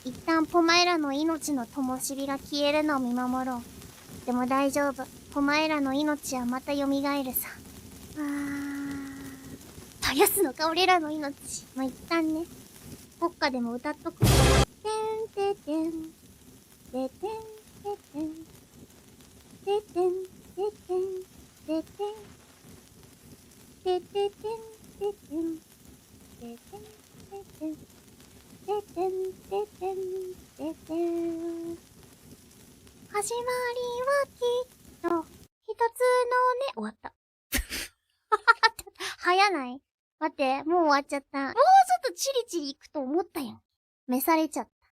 一旦ポマエラの命の灯火が消えるのを見守ろう。でも大丈夫。ポマエラの命はまた蘇るさ。絶やすのか俺らの命。まあ、一旦ね。国歌でも歌っとく。てんててん。ててんててん。ててんててん。ててん。てててんててん。ててんててん。ててんててんててん。始まりはきっと一つのね、終わった。早ない？待って、もう終わっちゃった。もうちょっとチリチリいくと思ったよ。召されちゃった。